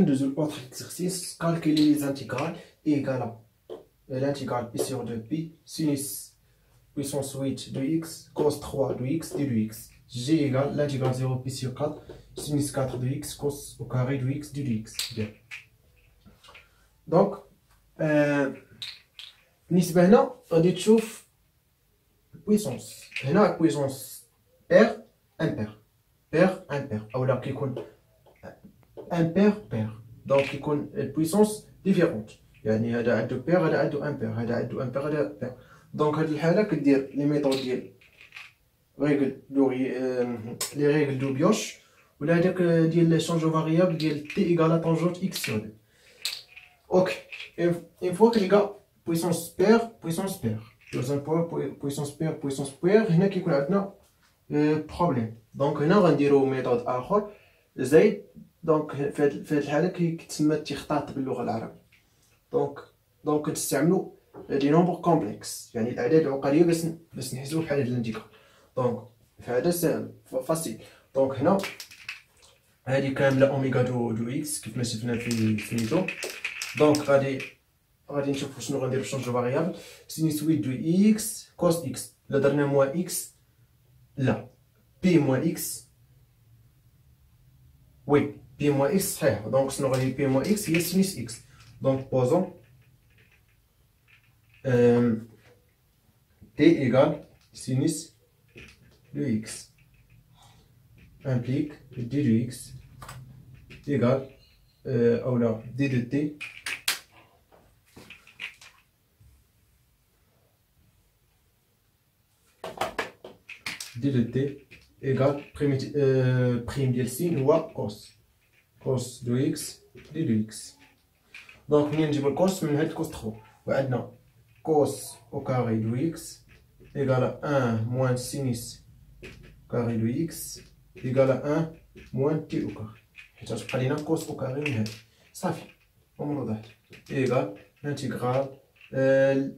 Deuxième autre exercice, calculer les intégrales égale à l'intégrale pi sur 2pi, sinus puissance 8 de x, cos 3 de x et de x. G égale l'intégrale 0 pi sur 4, sinus 4 de x, cos au carré de x de x. Bien. Donc, بالنسبة هنا غادي تشوف البويسونس. هنا البويسونس بير امبير اولا كيكون امبير بير، دونك كيكون البويسونس ديفيرونت، يعني هذا عنده بير هذا عنده امبير، هذا عنده امبير هذا بير. دونك هاد الحالة كدير لي ميثود ديال ريغل دو لي ريغل دو بيوش، ولا هذاك ديال شونجو فاريابل ديال تي ايكال طونجونت اكس سور دو. اوكي، اون فوا كنلقى puissance paire, deuxième point puissance paire, هنا كيكون عندنا بروبليم. دونك هنا غنديرو ميثود اخر زايد، دونك في هاد الحاله كيتسمى التخطيط باللغه العربيه. دونك كنستعملو دي نومبر كومبلكس، يعني الاعداد العقليه باش نحسبو بحال هاد الانتيغرال. دونك فهذا ساهل فاسيل. دونك هنا هادي كامله اوميغا دو اكس كيف ما شفنا في ميتو. دونك غادي نشوفو شنو غندير بشونجو فاريابل. سينيس 8 دو اكس كوس اكس، لا درنا موان اكس لا بي موان اكس، وي بي موان اكس صحيح. دونك شنو غادي بي موان اكس هي سينيس اكس. دونك بوزون تي ايكال سينيس دو اكس امبليك دي دو اكس ايكال اولا دي دو تي دي دو تي ايكال بريم ديال سين هو كوس دو اكس دي دو اكس. دونك منين نجيبو الكوس؟ من هاد كوس 3، وعندنا كوس او كاري دو اكس ايكال 1 موان سينيس كاري دو اكس ايكال 1 موان تي او كاري، حيت غتبقى لينا كوس او كاري من هاد. صافي امور واضح. ايكال الانتيغرال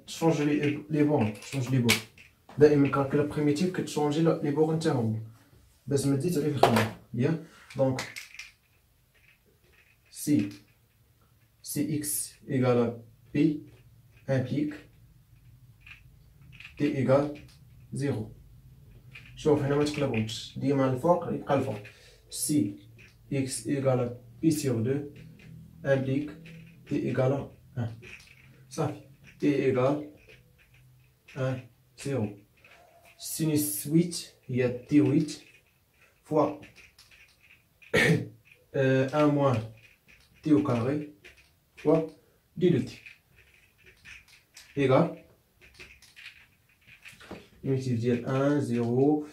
تشونجي لي بون، دائما كالكولا بريميتيف كتشونجي لي بورن تا هما باش ما تزيدش عليه في الخدمه. بيان، دونك سي اكس ايكال بي امبليك تي ايكال 0. شوف هنا ما تقلبهمش، ديما الفوق يبقى الفوق. سي اكس ايكال بي سور 2 امبليك تي ايكال 1. صافي تي ايكال 1 0. سينيس 8 هي تي 8 فوا 1 موان تي او كاري فوا دي دو تي ايكال primitif ديال 1 0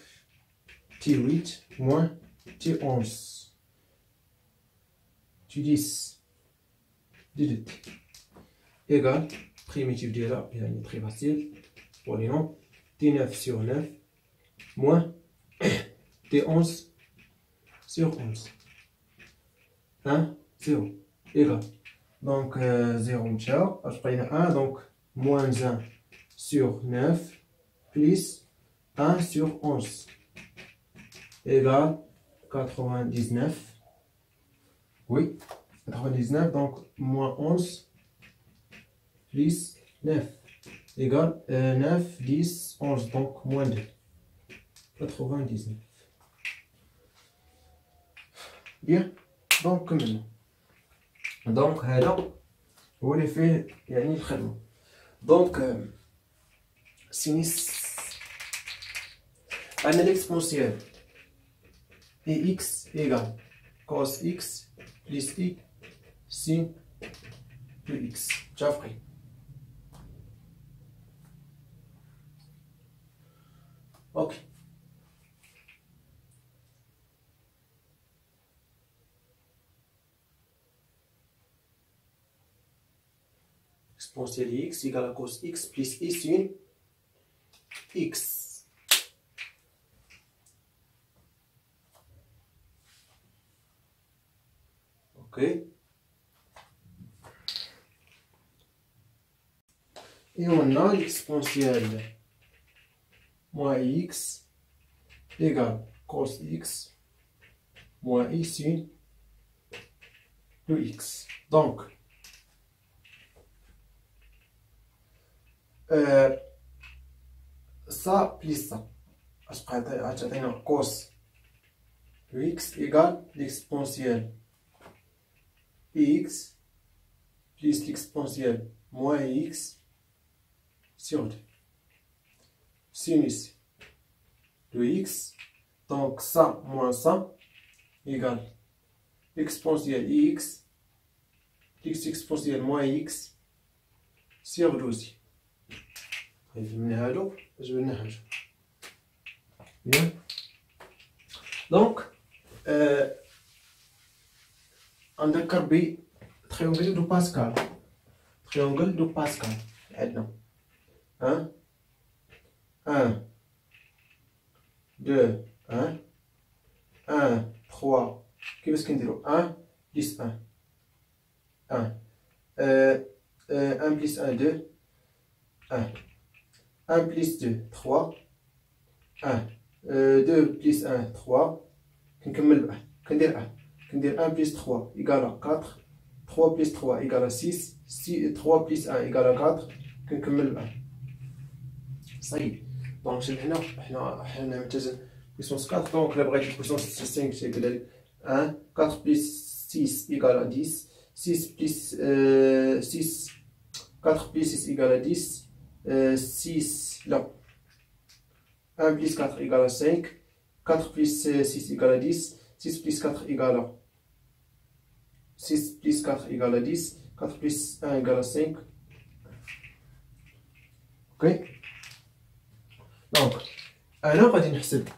تي 8 موان تي 11 تي 10 دي دو تي ايكال primitif ديالها يعني تري فاسيل pour les noms. T9 sur 9 moins T11 sur 11. 1, 0. Égal. Donc 0 ciao. Je prends 1, donc moins 1 sur 9 plus 1 sur 11. Égal 99. Oui, 99, donc moins 11 plus 9. Égal 9, 10, 11, donc moins 2. 99. Bien, donc comme maintenant. Donc هذا هو اللي فيه يعني الخدمة. دونك سينيس عندنا ليكسبونسيال اي اكس ايكال كوس اكس بليس اي سين دو اكس. متفقين؟ اوكي. exponentielle x égale à cos x plus i sin x. Ok. Et on a l'exponentielle moins x égale cos x moins i sin de x. Donc, ça plus ça. Cos de x égale l'exponentielle x plus l'exponentielle moins x sur 2. Sinus de x, donc ça moins ça égale l'exponentielle x plus l'exponentielle moins x sur 12. Bien. Donc, on ذكر ب triangle de Pascal. Triangle de Pascal. عندنا 1 1 2 1 1 3 كيفاش كنديرو 1 plus 1 1 1 plus 1 2 1 1 plus 2 3 1 2 plus 1 3 كنكمل ب 1 كندير 1 كندير 1 plus 3 égale 4 3 plus 3 égale 6 3 plus 1 égale 4 كنكمل ب 1 صاي. دونك شوف هنا حنا متزن puissance 4. دونك الا بغيت puissance 5 تيقول لك 1 4 plus 6 égale 10 6 plus 6 4 plus 6 égale 10 6 là 1 plus 4 égale 5 4 plus 6 égale 10 6 plus 4 égale 6 plus 4 égale 10 4 plus 1 égale 5. Ok. Donc انا غادي نحسب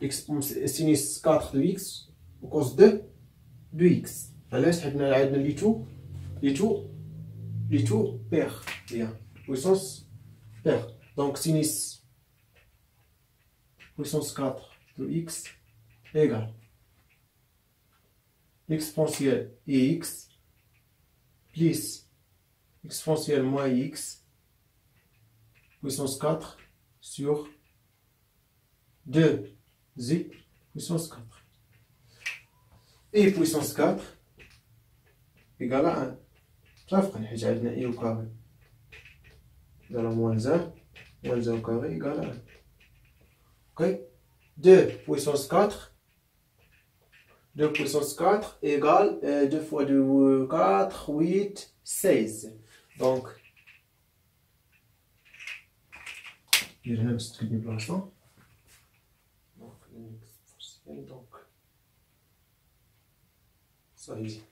سينيس 4 دو اكس وكوس 2 دو اكس. علاش؟ حيت عندنا لي تو بير بيان بويسونس بير. دونك سينيس puissance 4 de x égale l'exponentielle x plus exponentielle moins x puissance 4 sur 2z puissance 4. Et puissance 4 égale à 1. صافي حيت عندنا i au carré égale à moins 1 au carré égale à 1. Ok, 2 puissance 4 égale 2 fois 2 4 8 16. Donc il y a un petit déplacement. Donc ça y est.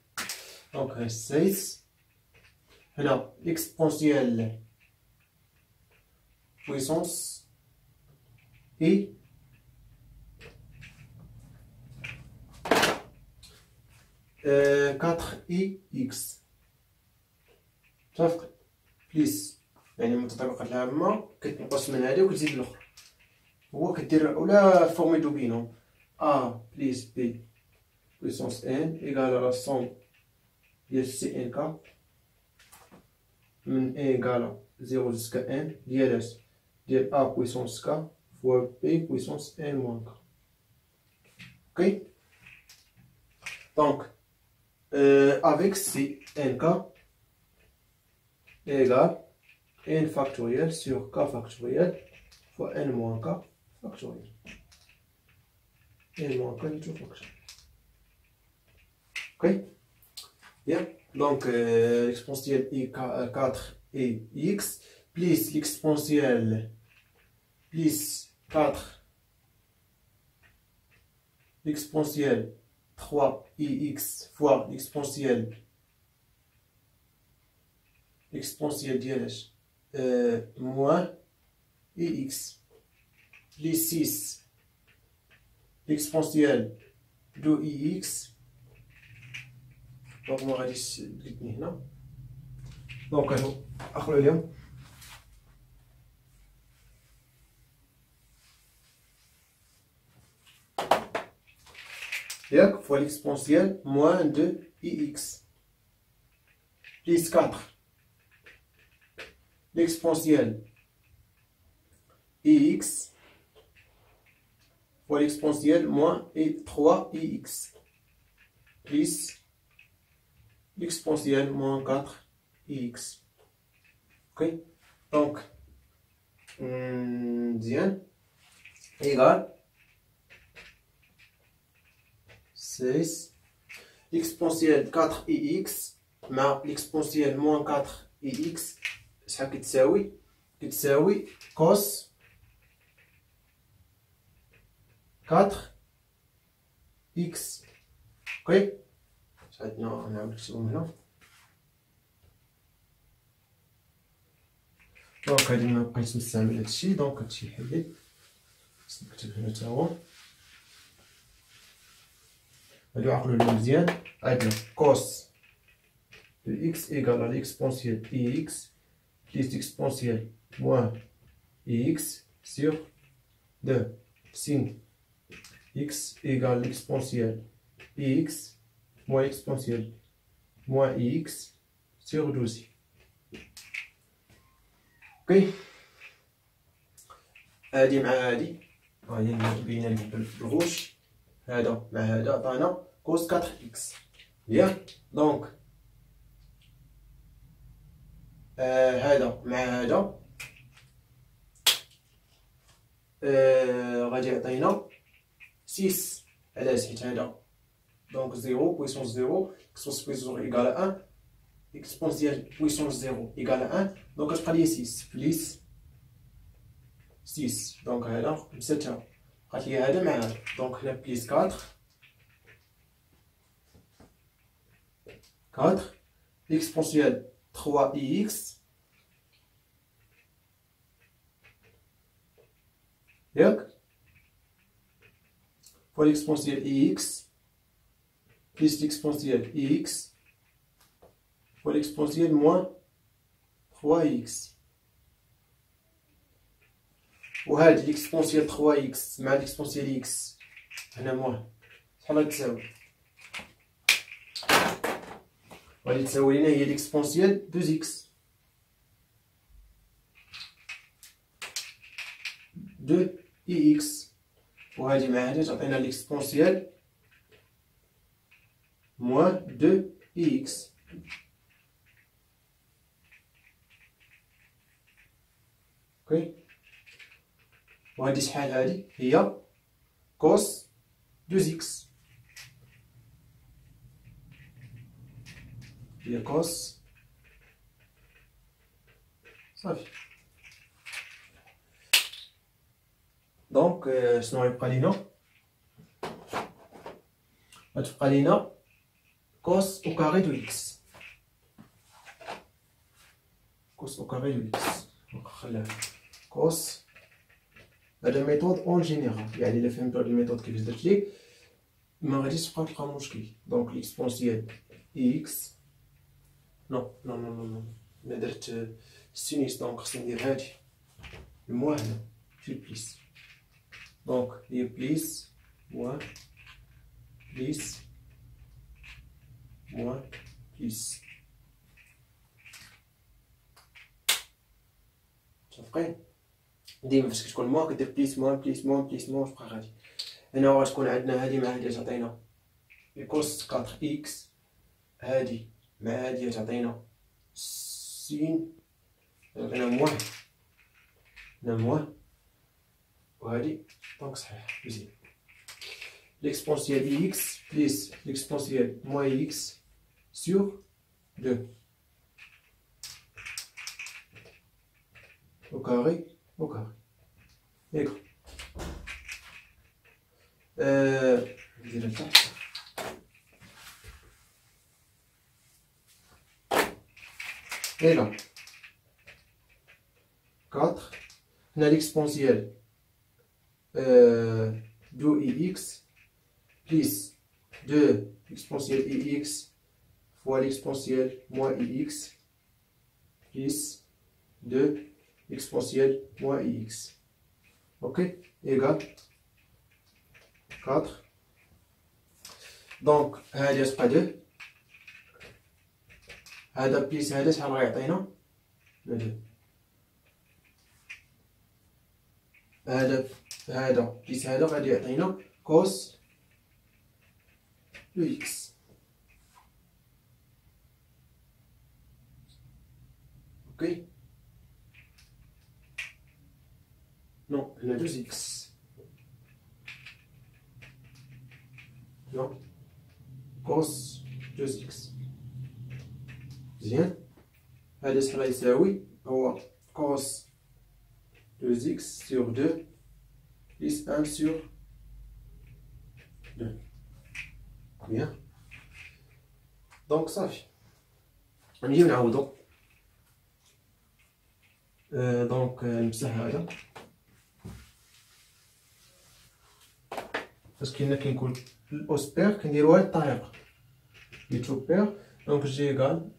Donc 16. Alors l'exponentielle puissance et 4ix صافي بليس يعني المتطابقات العامة كتنقص من هادي وكتزيد الاخرى. هو كدير ولا فورمي دو بينوم a بليس b puissance n égale à la somme ديال سي ان كا من n égale 0 jusqu'à n ديال a puissance k fois b puissance n moins k. Ok. Donc avec c nk égale n factoriel sur k factoriel fois n moins k factoriel. N moins k du tout factoriel. Ok. Bien. Donc l'exponentielle i4 et x plus l'exponentielle plus 4 l'exponentielle 3ix fois l'exponentielle ديال moins ix plus 6 l'exponentielle de ix. Donc ما غاديش تقلبني هنا. دونك هادو اخروا اليوم ياك fois l'exponentielle moins 2ix plus 4 l'exponentielle ix fois l'exponentielle moins 3ix plus l'exponentielle moins 4x. Ok, donc مزيان égal 6 l'exponentielle 4x مع l'exponentielle moins 4x شحال كتساوي؟ كتساوي cos 4x. اوكي عندنا نعاود نكتبهم هنا. دونك هادي ما بقيتش نستعمل هادشي، دونك هادشي يحيد، خصني نكتب هنا تا هو. هادو عقلو لنا مزيان. عندنا cos de x égale à l'exponentielle ix plus l'exponentielle moins ix sur 2 sin x égale l'exponentielle ix moins l'exponentielle moins ix sur 12. اوكي هادي مع هادي هي اللي باينه لك بالغوش، هذا مع هذا عطانا cos 4x. ياك دونك هذا مع هذا غادي يعطينا 6. علاش؟ حيت هذا دونك 0 بويسونس 0 اكسبونس بويسونس ايكال 1 اكسبونسيال بويسونس 0 ايكال 1، دونك غتبقى لي 6 بليس 6. دونك هذا مساتها بقات لي هذا مع هذا، دونك هنا بليس 4 l'exponentielle 3x ياك fois l'exponentielle x plus l'exponentielle x fois l'exponentielle moins 3x. وهاد l'exponentielle 3x مع l'exponentielle x هنا موان شحال غتساوي؟ غادي تساوي لنا هي l'exponentielle 2x 2x، وهادي مع هادي تعطينا l'exponentielle moins 2x. اوكي وهادي شحال؟ هادي هي cos 2x، هي cos صافي. دونك شنو غيبقى لينا؟ غتبقى لينا cos au carré de x. cos au carré de x نخليها cos. هذا ميثود اون جينيرال، يعني الا فهمتو هاد الميثود كيفاش درت ليه ما غاديش تلقى مشكل. دونك ليكسبونسيال اكس نو نو نو نو انا درت سينيس، دونك خصني ندير هادي الموا هنا في بليس، دونك هي بليس موان بليس موان بليس. متفقين؟ ديما فاش كتكون موان كدير بليس موان بليس موان بليس موان تبقى غادي. هنا غتكون عندنا هادي مع هادي تعطينا كوس 4 اكس، هادي مع هادي تعطينا سين تعطينا موان هنا موان، وهادي دونك صحيح مزيان. l'exponentielle x plus l'exponentielle moins x sur 2 au carré d'accord. ندير لتحت et là 4 هنا l'exponentielle 2x plus 2 exponentielle ix fois l'exponentielle moins ix plus 2 exponentielle moins ix. Ok, égale 4. Donc هذا تبقى 2، هذا بليس هذا شحال غيعطينا؟ 2. هذا بليس هذا غادي يعطينا كوس لو اكس. ok. Non, il y a 2x. Non. Cos 2x. زين. هذا سهل يساوي هو cos 2x sur 2 plus 1 sur 2. Bien. Donc صافي. نجيو نعوضو. دونك نمسح هذا. باسكو هنا كنقول الاوس بير كنديرو هاد الطريقه لي تو بير. دونك جي ايغال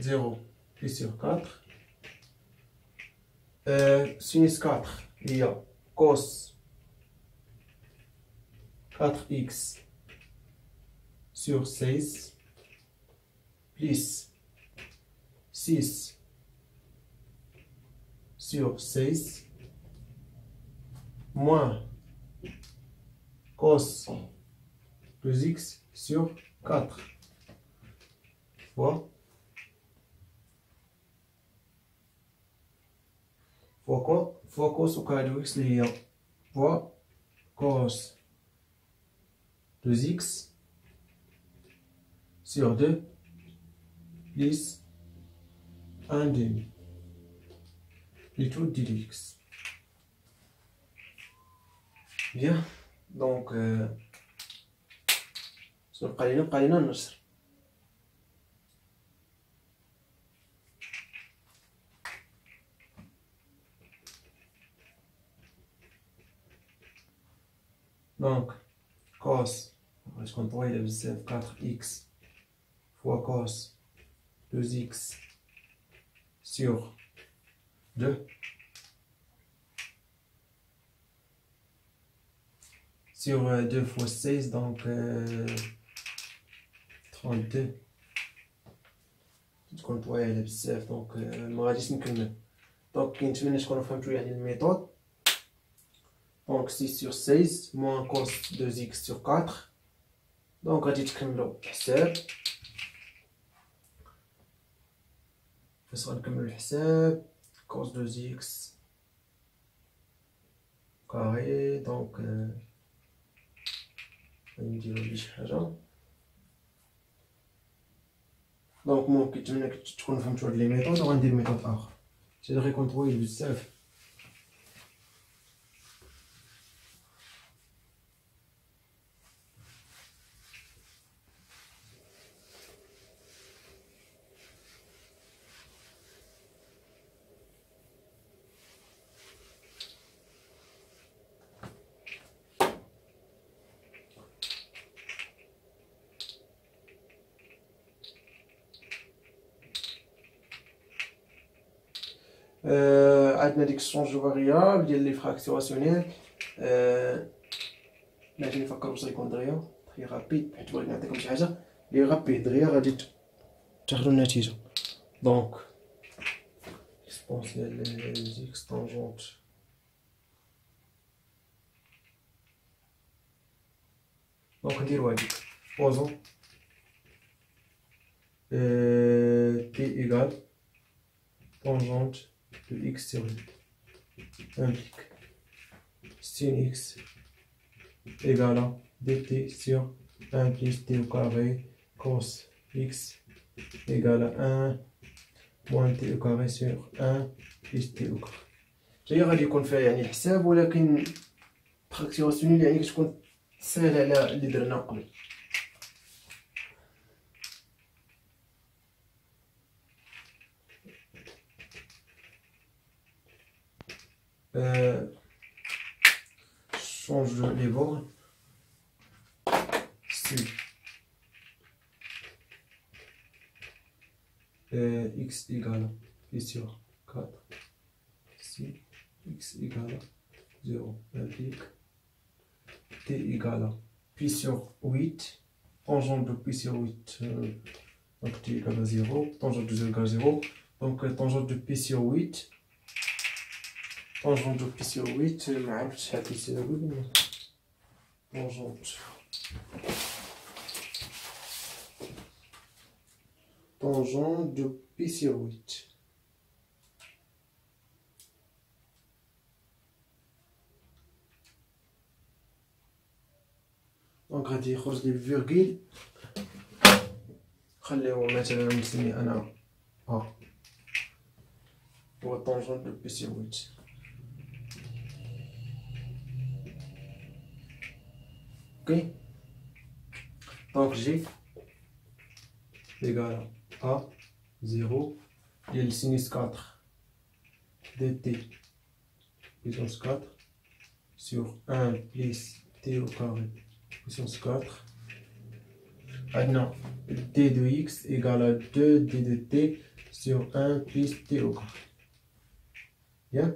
0 بلس سور 4 سينيس 4 هي كوس 4x sur 16 plus 6 sur 16 moins cos 2x sur 4 fois quoi? Fois cos au carré de x lié fois cos 2x sur 2 plus 1 demi du tout de x. Bien, donc نبقى لينا النصر. Donc cos باش تكون طويلة بزاف 4x fois cos 2x sur 2 sur 2 fois 16 donc 32 تكون طويلة بزاف دونك مغاديش نكمل. دونك كنتمنى تكونوا فهمتوا يعني الميثود. دونك 6 sur 16 moins cos 2x sur 4 دونك غادي تكملوا الحساب. فاش غنكملوا الحساب cos 2x كاري دونك غادي نديرو ليه شي حاجه. دونك ممكن نتمنى تكونوا فهمتوا هاد لي ميثود وغندير ميثود اخر حيت هذا غيكون طويل بزاف. عندنا ديك الشونج دو فاريابل ديال لي فراكسيون راسيونيل. نجي نفكر واش غيكون دغيا تري رابيد حيت بغيت نعطيكم شي حاجه لي رابيد دغيا غادي تاخذوا النتيجه. دونك اكسبونسيال اكس طونجونت دونك نديرو هاديك بوزون تي ايغال tangente de x sur 2 implique sin x égale à dt sur 1 plus t au carré cos x égale à 1 moins t au carré sur 1 plus t au carré. جاي غادي يكون فيها يعني الحساب ولكن تراكسيونسيونيل يعني كتكون ساهله على اللي درنا قبل. Change les bornes. Si x égale pi sur 4, si x égale 0 implique t égale pi sur 8, tangente de pi sur 8, donc t égale à 0, tangente de 0 égale à 0, donc tangente de pi sur 8. طونجونت دو بي سور 8 معرفتش شحال كيساوي طونجونت tangente de pi sur 8. دونك غادي يخرج لي الفيرغيل، خليو مثلا نسمي انا ا هو طونجون دو بي سي 8. اوكي دونك جي ايكال ا 0 ديال سينيس 4 دي تي puissance 4 sur 1 plus t au carré puissance 4. Maintenant, d de x égale à 2 d de t sur 1 plus t au carré. Bien.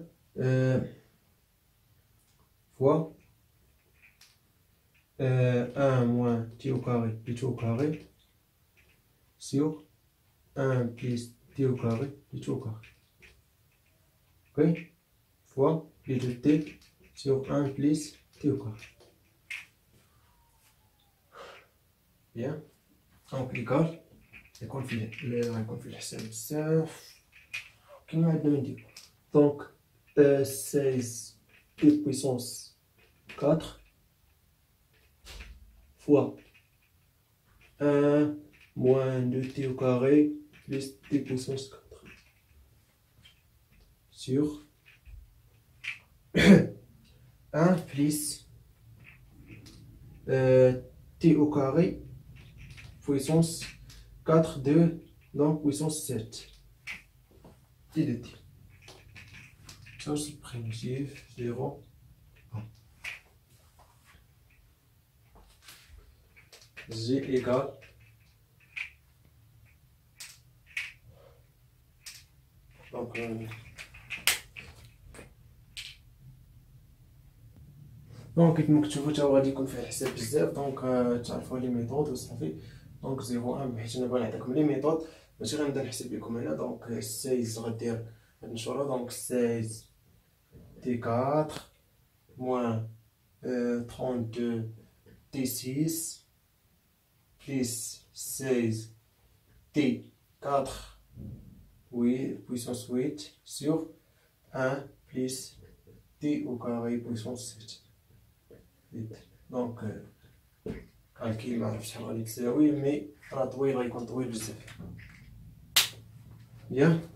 Fois 1 moins t au carré plus t au carré sur 1 plus t au carré plus t au carré. Ok? Fois d de t sur 1 plus t au carré. Bien. Donc égal يكون في الحساب بزاف كيما عندنا نديرو. Donc 16 t puissance 4 fois 1 moins 2t au carré plus t puissance 4 sur 1 plus t au carré puissance 4 de donc puissance 7 t de t. Ça c'est primitif 0 1. G égale donc دونك كيف ما كتشوفوا تا هو غادي يكون فيه الحساب بزاف. دونك تعرفوا لي ميثود وصافي. دونك 0 1 حيت انا بغا نعطيكم لي ميثود ماشي غنبدا نحسب لكم هنا. دونك 16 غدير هاد النشوره. دونك 16 t 4 moins 32 t 6 plus 16 t 4 oui puissance 8 sur 1 plus t au carré puissance 7. دونك كالكيل معرفتش شحال غادي تساوي مي راه طويل غيكون طويل بزاف. يا